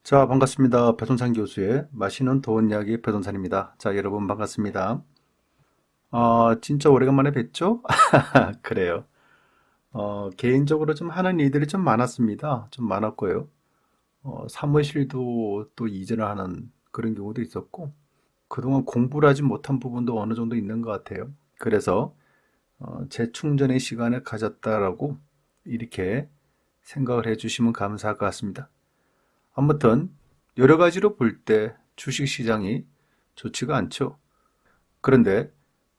자, 반갑습니다. 배동산 교수의 맛있는 좋은 이야기 배동산입니다. 자, 여러분 반갑습니다. 진짜 오래간만에 뵙죠? 그래요. 개인적으로 좀 하는 일들이 좀 많았습니다. 좀 많았고요. 사무실도 또 이전을 하는 그런 경우도 있었고, 그동안 공부를 하지 못한 부분도 어느 정도 있는 것 같아요. 그래서 재충전의 시간을 가졌다라고 이렇게 생각을 해주시면 감사할 것 같습니다. 아무튼 여러 가지로 볼 때 주식 시장이 좋지가 않죠. 그런데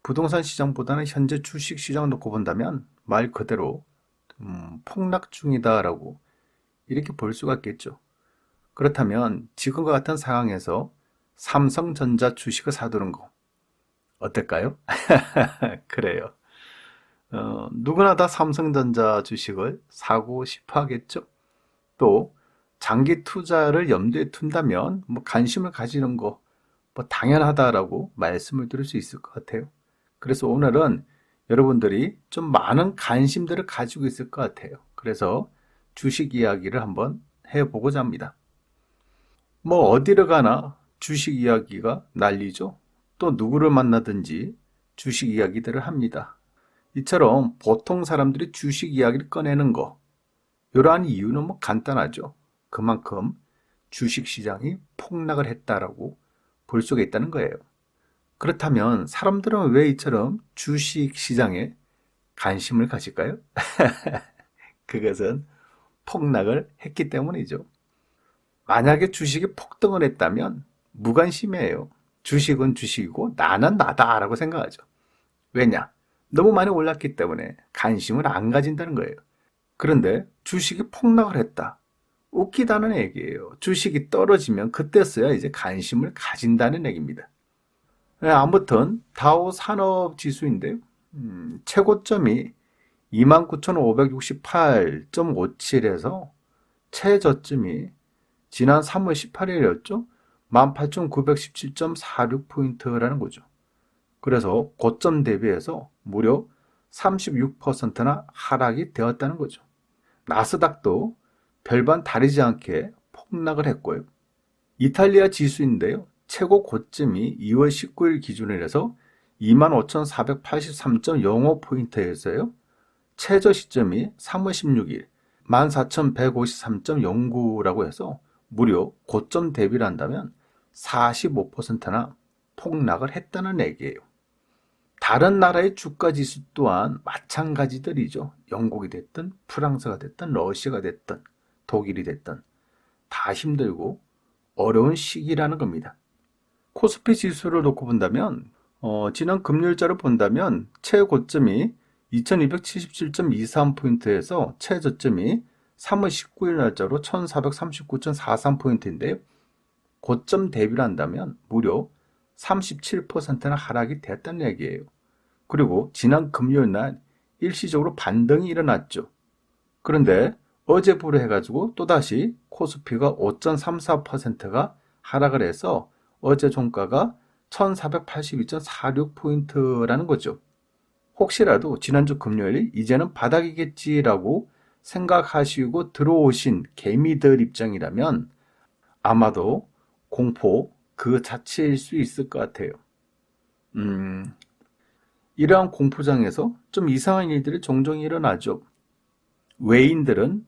부동산 시장보다는 현재 주식 시장을 놓고 본다면 말 그대로 폭락 중이다라고 이렇게 볼 수가 있겠죠. 그렇다면 지금과 같은 상황에서 삼성전자 주식을 사두는 거 어떨까요? 그래요. 누구나 다 삼성전자 주식을 사고 싶어 하겠죠. 또 장기 투자를 염두에 둔다면 뭐 관심을 가지는 거 뭐 당연하다라고 말씀을 드릴 수 있을 것 같아요. 그래서 오늘은 여러분들이 좀 많은 관심들을 가지고 있을 것 같아요. 그래서 주식 이야기를 한번 해보고자 합니다. 뭐 어디를 가나 주식 이야기가 난리죠. 또 누구를 만나든지 주식 이야기들을 합니다. 이처럼 보통 사람들이 주식 이야기를 꺼내는 거, 이러한 이유는 뭐 간단하죠. 그만큼 주식 시장이 폭락을 했다라고 볼 수가 있다는 거예요. 그렇다면 사람들은 왜 이처럼 주식 시장에 관심을 가질까요? 그것은 폭락을 했기 때문이죠. 만약에 주식이 폭등을 했다면 무관심해요. 주식은 주식이고 나는 나다라고 생각하죠. 왜냐? 너무 많이 올랐기 때문에 관심을 안 가진다는 거예요. 그런데 주식이 폭락을 했다. 웃기다는 얘기예요. 주식이 떨어지면 그때서야 이제 관심을 가진다는 얘기입니다. 네, 아무튼 다우 산업 지수인데요. 최고점이 29,568.57에서 최저점이 지난 3월 18일이었죠. 18,917.46포인트라는 거죠. 그래서 고점 대비해서 무려 36%나 하락이 되었다는 거죠. 나스닥도 별반 다르지 않게 폭락을 했고요. 이탈리아 지수인데요. 최고 고점이 2월 19일 기준으로 해서 25,483.05포인트였어요. 최저 시점이 3월 16일 14,153.09라고 해서 무려 고점 대비를 한다면 45%나 폭락을 했다는 얘기예요. 다른 나라의 주가 지수 또한 마찬가지들이죠. 영국이 됐든 프랑스가 됐든 러시아가 됐든 독일이 됐든 다 힘들고 어려운 시기라는 겁니다. 코스피 지수를 놓고 본다면 지난 금요일자를 본다면 최고점이 2277.23포인트에서 최저점이 3월 19일 날짜로 1439.43포인트인데요. 고점 대비를 한다면 무려 37%나 하락이 됐다는 얘기예요. 그리고 지난 금요일 날 일시적으로 반등이 일어났죠. 그런데 어제부로 해가지고 또다시 코스피가 5.34%가 하락을 해서 어제 종가가 1482.46포인트라는 거죠. 혹시라도 지난주 금요일 이제는 바닥이겠지라고 생각하시고 들어오신 개미들 입장이라면 아마도 공포 그 자체일 수 있을 것 같아요. 음, 이러한 공포장에서 좀 이상한 일들이 종종 일어나죠. 외인들은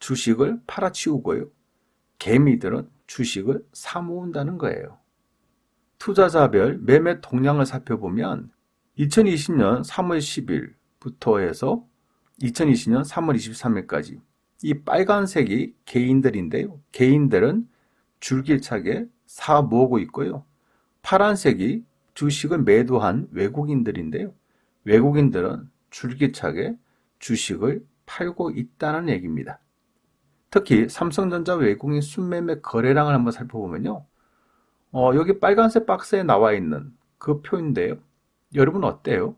주식을 팔아치우고요. 개미들은 주식을 사모은다는 거예요. 투자자별 매매 동향을 살펴보면 2020년 3월 10일부터 해서 2020년 3월 23일까지 이 빨간색이 개인들인데요. 개인들은 줄기차게 사 모으고 있고요. 파란색이 주식을 매도한 외국인들인데요. 외국인들은 줄기차게 주식을 팔고 있다는 얘기입니다. 특히 삼성전자 외국인 순매매 거래량을 한번 살펴보면요. 여기 빨간색 박스에 나와 있는 그 표인데요. 여러분 어때요?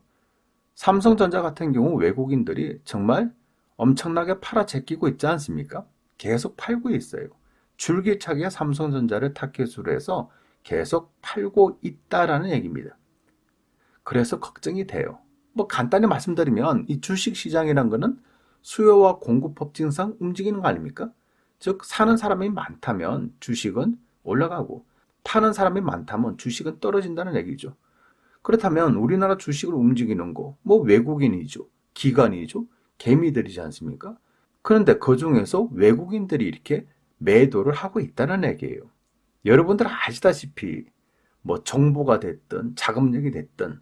삼성전자 같은 경우 외국인들이 정말 엄청나게 팔아 제끼고 있지 않습니까? 계속 팔고 있어요. 줄기차게 삼성전자를 타겟으로 해서 계속 팔고 있다라는 얘기입니다. 그래서 걱정이 돼요. 뭐 간단히 말씀드리면 이 주식 시장이란 거는 수요와 공급 법칙상 움직이는 거 아닙니까? 즉 사는 사람이 많다면 주식은 올라가고 파는 사람이 많다면 주식은 떨어진다는 얘기죠. 그렇다면 우리나라 주식을 움직이는 거, 뭐 외국인이죠. 기관이죠. 개미들이지 않습니까? 그런데 그 중에서 외국인들이 이렇게 매도를 하고 있다는 얘기예요. 여러분들 아시다시피 뭐 정보가 됐든 자금력이 됐든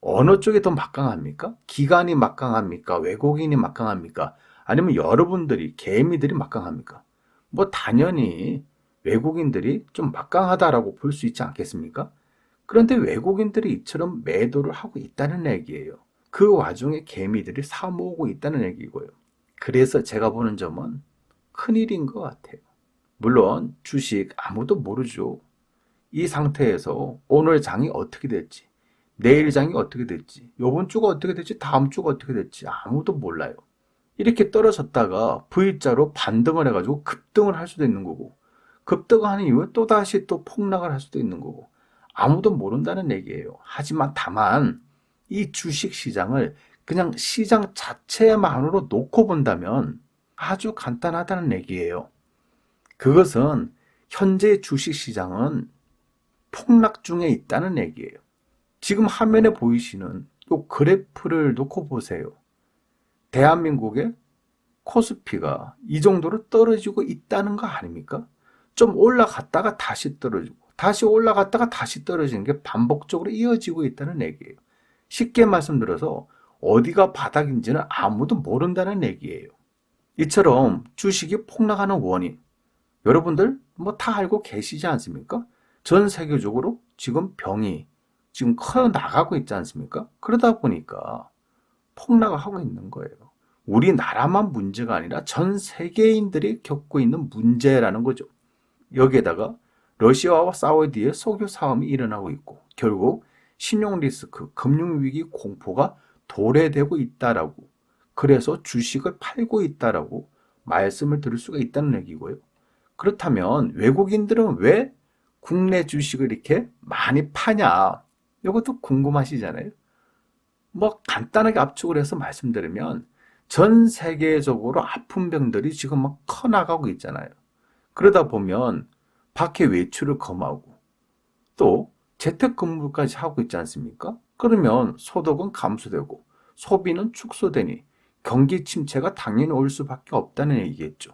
어느 쪽이 더 막강합니까? 기관이 막강합니까? 외국인이 막강합니까? 아니면 여러분들이 개미들이 막강합니까? 뭐 당연히 외국인들이 좀 막강하다라고 볼 수 있지 않겠습니까? 그런데 외국인들이 이처럼 매도를 하고 있다는 얘기예요. 그 와중에 개미들이 사 모으고 있다는 얘기고요. 그래서 제가 보는 점은 큰일인 것 같아요. 물론 주식 아무도 모르죠. 이 상태에서 오늘 장이 어떻게 될지, 내일 장이 어떻게 될지, 이번 주가 어떻게 될지, 다음 주가 어떻게 될지 아무도 몰라요. 이렇게 떨어졌다가 V자로 반등을 해가지고 급등을 할 수도 있는 거고, 급등을 하는 이후에 또다시 또 폭락을 할 수도 있는 거고, 아무도 모른다는 얘기예요. 하지만 다만 이 주식 시장을 그냥 시장 자체만으로 놓고 본다면 아주 간단하다는 얘기예요. 그것은 현재 주식 시장은 폭락 중에 있다는 얘기예요. 지금 화면에 보이시는 이 그래프를 놓고 보세요. 대한민국의 코스피가 이 정도로 떨어지고 있다는 거 아닙니까? 좀 올라갔다가 다시 떨어지고 다시 올라갔다가 다시 떨어지는 게 반복적으로 이어지고 있다는 얘기예요. 쉽게 말씀드려서 어디가 바닥인지는 아무도 모른다는 얘기예요. 이처럼 주식이 폭락하는 원인, 여러분들 뭐 다 알고 계시지 않습니까? 전 세계적으로 지금 병이 지금 커 나가고 있지 않습니까? 그러다 보니까 폭락을 하고 있는 거예요. 우리나라만 문제가 아니라 전 세계인들이 겪고 있는 문제라는 거죠. 여기에다가 러시아와 사우디의 석유 싸움이 일어나고 있고 결국 신용 리스크, 금융 위기 공포가 도래되고 있다라고, 그래서 주식을 팔고 있다라고 말씀을 드릴 수가 있다는 얘기고요. 그렇다면 외국인들은 왜 국내 주식을 이렇게 많이 파냐? 이것도 궁금하시잖아요. 뭐 간단하게 압축을 해서 말씀드리면 전 세계적으로 아픈 병들이 지금 막 커나가고 있잖아요. 그러다 보면 밖에 외출을 금하고 또 재택근무까지 하고 있지 않습니까? 그러면 소득은 감소되고 소비는 축소되니 경기 침체가 당연히 올 수밖에 없다는 얘기겠죠.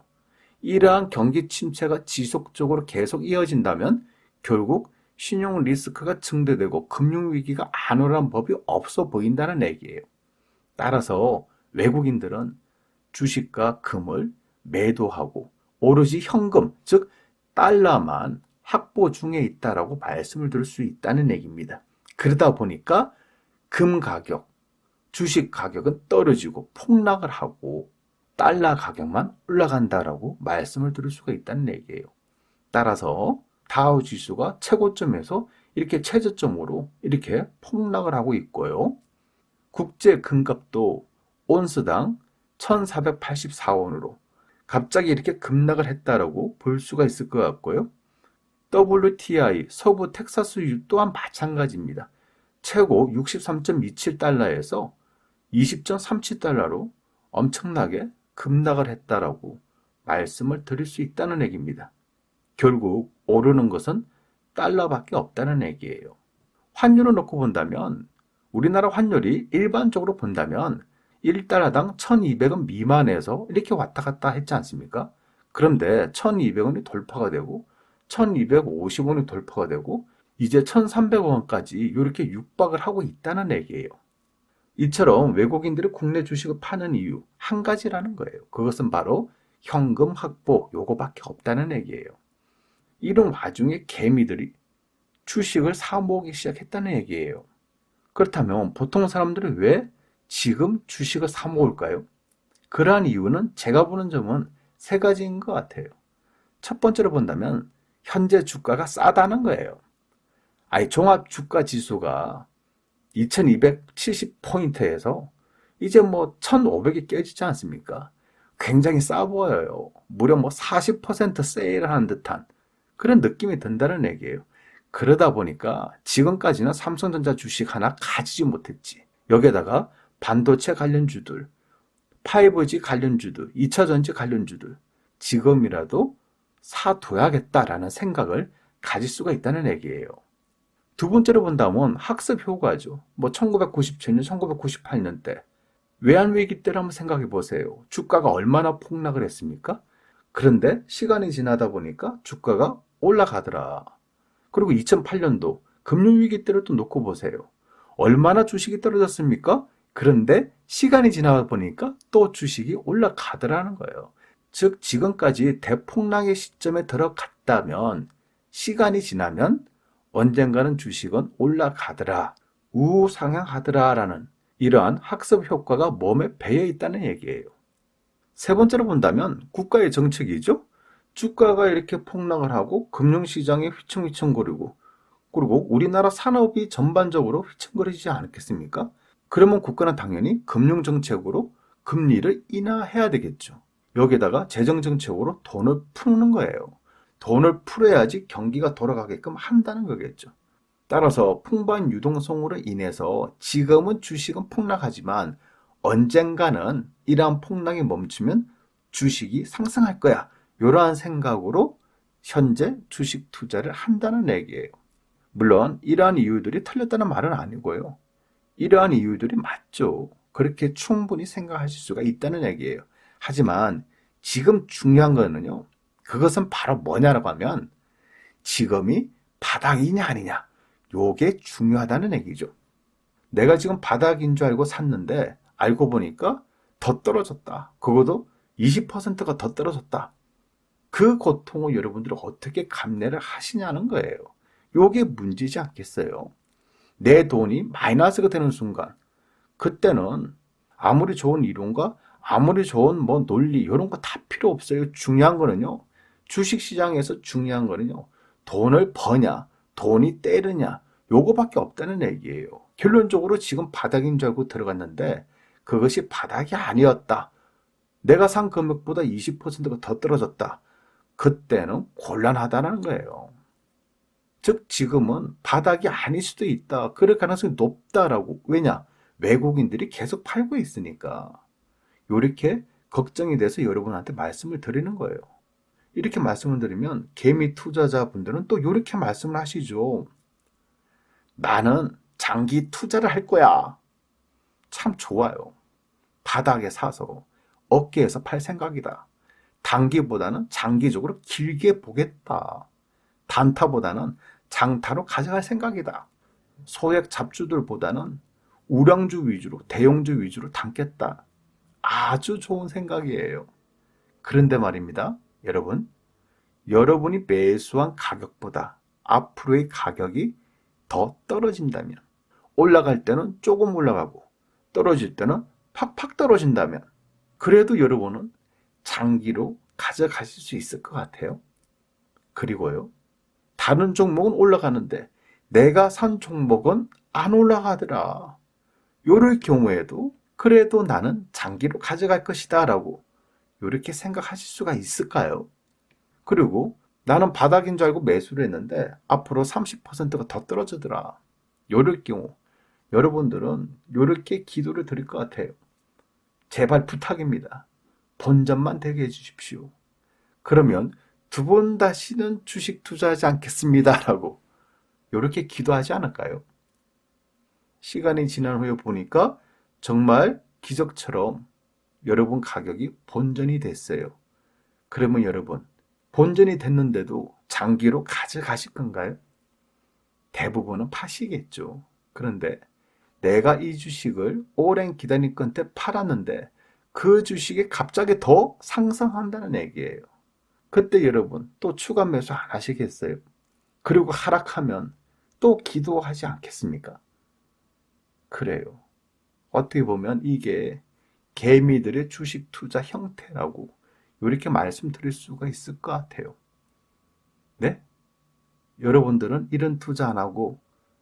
이러한 경기 침체가 지속적으로 계속 이어진다면 결국 신용 리스크가 증대되고 금융위기가 안 오라는 법이 없어 보인다는 얘기예요. 따라서 외국인들은 주식과 금을 매도하고 오로지 현금, 즉 달러만 확보 중에 있다라고 말씀을 드릴 수 있다는 얘기입니다. 그러다 보니까 금 가격, 주식 가격은 떨어지고 폭락을 하고 달러 가격만 올라간다라고 말씀을 드릴 수가 있다는 얘기예요. 따라서 다우 지수가 최고점에서 이렇게 최저점으로 이렇게 폭락을 하고 있고요. 국제 금값도 온스당 1484원으로 갑자기 이렇게 급락을 했다라고 볼 수가 있을 것 같고요. WTI 서부 텍사스유 또한 마찬가지입니다. 최고 63.27달러에서 20.37달러로 엄청나게 급락을 했다라고 말씀을 드릴 수 있다는 얘기입니다. 결국 오르는 것은 달러밖에 없다는 얘기예요. 환율을 놓고 본다면 우리나라 환율이 일반적으로 본다면 1달러당 1200원 미만에서 이렇게 왔다 갔다 했지 않습니까? 그런데 1200원이 돌파가 되고 1250원이 돌파가 되고 이제 1300원까지 이렇게 육박을 하고 있다는 얘기예요. 이처럼 외국인들이 국내 주식을 파는 이유 한 가지라는 거예요. 그것은 바로 현금 확보, 요거밖에 없다는 얘기예요. 이런 와중에 개미들이 주식을 사 모으기 시작했다는 얘기예요. 그렇다면 보통 사람들은 왜 지금 주식을 사 모을까요? 그러한 이유는 제가 보는 점은 세 가지인 것 같아요. 첫 번째로 본다면 현재 주가가 싸다는 거예요. 종합 주가 지수가 2270포인트에서 이제 뭐 1500이 깨지지 않습니까? 굉장히 싸 보여요. 무려 뭐 40% 세일을 한 듯한 그런 느낌이 든다는 얘기예요. 그러다 보니까 지금까지는 삼성전자 주식 하나 가지지 못했지. 여기에다가 반도체 관련주들, 5G 관련주들, 2차전지 관련주들, 지금이라도 사둬야겠다라는 생각을 가질 수가 있다는 얘기예요. 두 번째로 본다면 학습 효과죠. 1997년, 1998년 때 외환위기 때를 한번 생각해 보세요. 주가가 얼마나 폭락을 했습니까? 그런데 시간이 지나다 보니까 주가가 올라가더라. 그리고 2008년도 금융위기 때를 또 놓고 보세요. 얼마나 주식이 떨어졌습니까? 그런데 시간이 지나다 보니까 또 주식이 올라가더라는 거예요. 즉 지금까지 대폭락의 시점에 들어갔다면 시간이 지나면 언젠가는 주식은 올라가더라, 우상향하더라라는 이러한 학습 효과가 몸에 배어 있다는 얘기예요. 세 번째로 본다면 국가의 정책이죠. 주가가 이렇게 폭락을 하고 금융시장이 휘청휘청거리고 그리고 우리나라 산업이 전반적으로 휘청거리지 않겠습니까? 그러면 국가는 당연히 금융정책으로 금리를 인하해야 되겠죠. 여기에다가 재정정책으로 돈을 푸는 거예요. 돈을 풀어야지 경기가 돌아가게끔 한다는 거겠죠. 따라서 풍부한 유동성으로 인해서 지금은 주식은 폭락하지만 언젠가는 이러한 폭락이 멈추면 주식이 상승할 거야. 이러한 생각으로 현재 주식 투자를 한다는 얘기예요. 물론 이러한 이유들이 틀렸다는 말은 아니고요. 이러한 이유들이 맞죠. 그렇게 충분히 생각하실 수가 있다는 얘기예요. 하지만 지금 중요한 거는요. 그것은 바로 뭐냐라고 하면 지금이 바닥이냐 아니냐. 요게 중요하다는 얘기죠. 내가 지금 바닥인 줄 알고 샀는데 알고 보니까 더 떨어졌다. 그것도 20%가 더 떨어졌다. 그 고통을 여러분들이 어떻게 감내를 하시냐는 거예요. 요게 문제지 않겠어요? 내 돈이 마이너스가 되는 순간 그때는 아무리 좋은 이론과 아무리 좋은 논리 이런 거 다 필요 없어요. 중요한 거는요. 주식시장에서 중요한 거는요. 돈을 버냐 돈이 떼르냐 요거밖에 없다는 얘기예요. 결론적으로 지금 바닥인 줄 알고 들어갔는데 그것이 바닥이 아니었다. 내가 산 금액보다 20%가 더 떨어졌다. 그때는 곤란하다는 거예요. 즉 지금은 바닥이 아닐 수도 있다. 그럴 가능성이 높다라고. 왜냐? 외국인들이 계속 팔고 있으니까. 이렇게 걱정이 돼서 여러분한테 말씀을 드리는 거예요. 이렇게 말씀을 드리면 개미 투자자분들은 또 이렇게 말씀을 하시죠. 나는 장기 투자를 할 거야. 참 좋아요. 바닥에 사서 어깨에서 팔 생각이다. 단기보다는 장기적으로 길게 보겠다. 단타보다는 장타로 가져갈 생각이다. 소액 잡주들보다는 우량주 위주로, 대형주 위주로 담겠다. 아주 좋은 생각이에요. 그런데 말입니다. 여러분이 매수한 가격보다 앞으로의 가격이 더 떨어진다면, 올라갈 때는 조금 올라가고 떨어질 때는 팍팍 떨어진다면 그래도 여러분은 장기로 가져가실 수 있을 것 같아요. 그리고요. 다른 종목은 올라가는데 내가 산 종목은 안 올라가더라. 요럴 경우에도 그래도 나는 장기로 가져갈 것이다 라고 이렇게 생각하실 수가 있을까요? 그리고 나는 바닥인 줄 알고 매수를 했는데 앞으로 30%가 더 떨어지더라. 요럴 경우 여러분들은 이렇게 기도를 드릴 것 같아요. 제발 부탁입니다. 본전만 되게 해주십시오. 그러면 두 번 다시는 주식 투자하지 않겠습니다. 라고 이렇게 기도하지 않을까요? 시간이 지난 후에 보니까 정말 기적처럼 여러분 가격이 본전이 됐어요. 그러면 여러분 본전이 됐는데도 장기로 가져가실 건가요? 대부분은 파시겠죠. 그런데 내가 이 주식을 오랜 기다림 끝에 팔았는데 그 주식이 갑자기 더 상승한다는 얘기예요. 그때 여러분 또 추가 매수 안 하시겠어요? 그리고 하락하면 또 기도하지 않겠습니까? 그래요. 어떻게 보면 이게 개미들의 주식 투자 형태라고 이렇게 말씀드릴 수가 있을 것 같아요. 네? 여러분들은 이런 투자 안 하고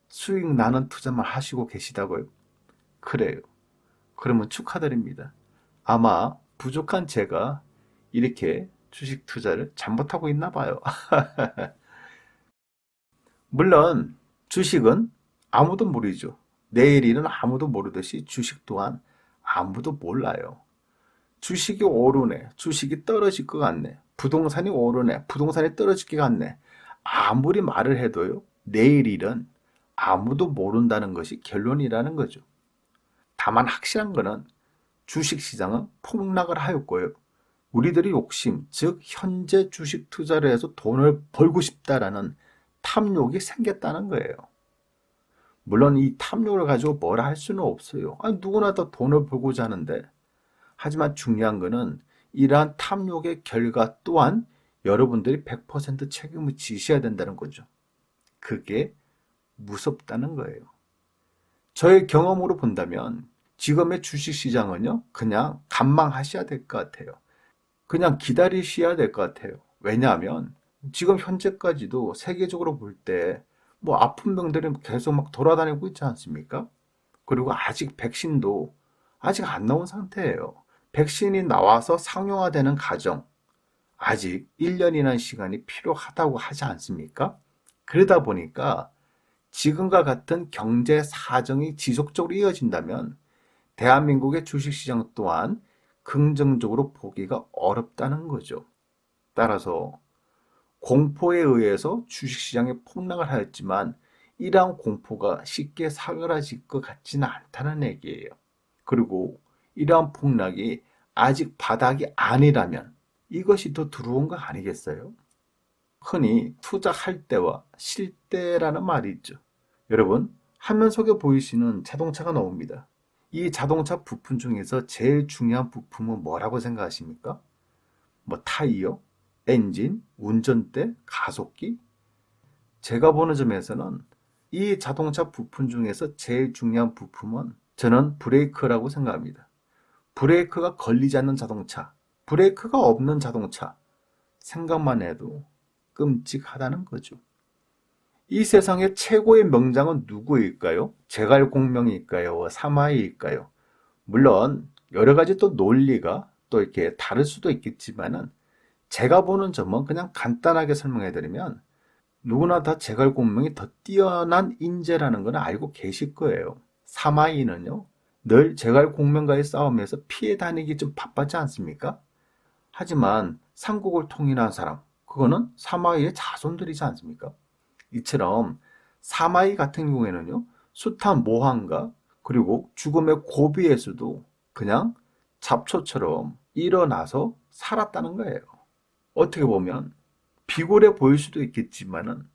수익 나는 투자만 하시고 계시다고요? 그래요. 그러면 축하드립니다. 아마 부족한 제가 이렇게 주식 투자를 잘못하고 있나 봐요. 물론 주식은 아무도 모르죠. 내일 일은 아무도 모르듯이 주식 또한 아무도 몰라요. 주식이 오르네, 주식이 떨어질 것 같네. 부동산이 오르네, 부동산이 떨어질 것 같네. 아무리 말을 해도요, 내일 일은 아무도 모른다는 것이 결론이라는 거죠. 다만 확실한 거는 주식시장은 폭락을 하였고요. 우리들이 욕심, 즉 현재 주식 투자를 해서 돈을 벌고 싶다라는 탐욕이 생겼다는 거예요. 물론 이 탐욕을 가지고 뭐라 할 수는 없어요. 아니, 누구나 다 돈을 벌고자 하는데. 하지만 중요한 거는 이러한 탐욕의 결과 또한 여러분들이 100% 책임을 지셔야 된다는 거죠. 그게 무섭다는 거예요. 저의 경험으로 본다면 지금의 주식시장은요, 그냥 관망하셔야 될 것 같아요. 그냥 기다리셔야 될 것 같아요. 왜냐하면 지금 현재까지도 세계적으로 볼 때 뭐 아픈 병들이 계속 막 돌아다니고 있지 않습니까? 그리고 아직 백신도 아직 안 나온 상태예요. 백신이 나와서 상용화되는 과정, 아직 1년이라는 시간이 필요하다고 하지 않습니까? 그러다 보니까 지금과 같은 경제 사정이 지속적으로 이어진다면 대한민국의 주식시장 또한 긍정적으로 보기가 어렵다는 거죠. 따라서 공포에 의해서 주식시장이 폭락을 하였지만 이러한 공포가 쉽게 사그라질 것 같지는 않다는 얘기예요. 그리고 이러한 폭락이 아직 바닥이 아니라면 이것이 더 두려운 거 아니겠어요? 흔히 투자할 때와 실 때라는 말이 있죠. 여러분, 화면 속에 보이시는 자동차가 나옵니다. 이 자동차 부품 중에서 제일 중요한 부품은 뭐라고 생각하십니까? 뭐 타이어, 엔진, 운전대, 가속기? 제가 보는 점에서는 이 자동차 부품 중에서 제일 중요한 부품은 저는 브레이크라고 생각합니다. 브레이크가 걸리지 않는 자동차, 브레이크가 없는 자동차, 생각만 해도 끔찍하다는 거죠. 이 세상의 최고의 명장은 누구일까요? 제갈공명일까요? 사마이일까요? 물론 여러 가지 또 논리가 또 이렇게 다를 수도 있겠지만은 제가 보는 점은 그냥 간단하게 설명해 드리면 누구나 다 제갈공명이 더 뛰어난 인재라는 건 알고 계실 거예요. 사마이는요, 늘 제갈공명과의 싸움에서 피해 다니기 좀 바빴지 않습니까? 하지만 삼국을 통일한 사람, 그거는 사마이의 자손들이지 않습니까? 이처럼 사마이 같은 경우에는요, 숱한 모함과 그리고 죽음의 고비에서도 그냥 잡초처럼 일어나서 살았다는 거예요. 어떻게 보면 비굴해 보일 수도 있겠지만은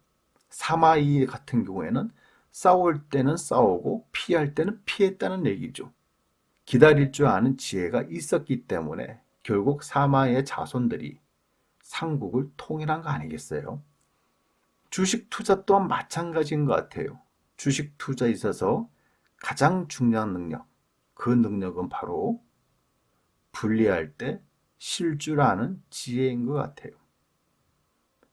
사마이 같은 경우에는 싸울 때는 싸우고 피할 때는 피했다는 얘기죠. 기다릴 줄 아는 지혜가 있었기 때문에 결국 사마이의 자손들이 삼국을 통일한 거 아니겠어요? 주식 투자 또한 마찬가지인 것 같아요. 주식 투자에 있어서 가장 중요한 능력, 그 능력은 바로 분리할 때 쉴 줄 아는 지혜인 것 같아요.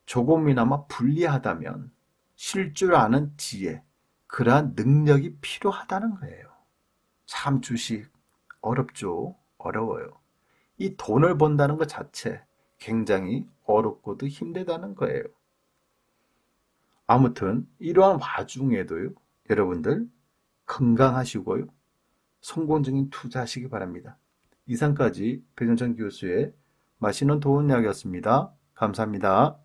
조금이나마 불리하다면 쉴 줄 아는 지혜, 그러한 능력이 필요하다는 거예요. 참 주식 어렵죠? 어려워요. 이 돈을 번다는 것 자체 굉장히 어렵고도 힘들다는 거예요. 아무튼 이러한 와중에도요, 여러분들 건강하시고요, 성공적인 투자하시기 바랍니다. 이상까지 배정찬 교수의 맛있는 도움 이야기였습니다. 감사합니다.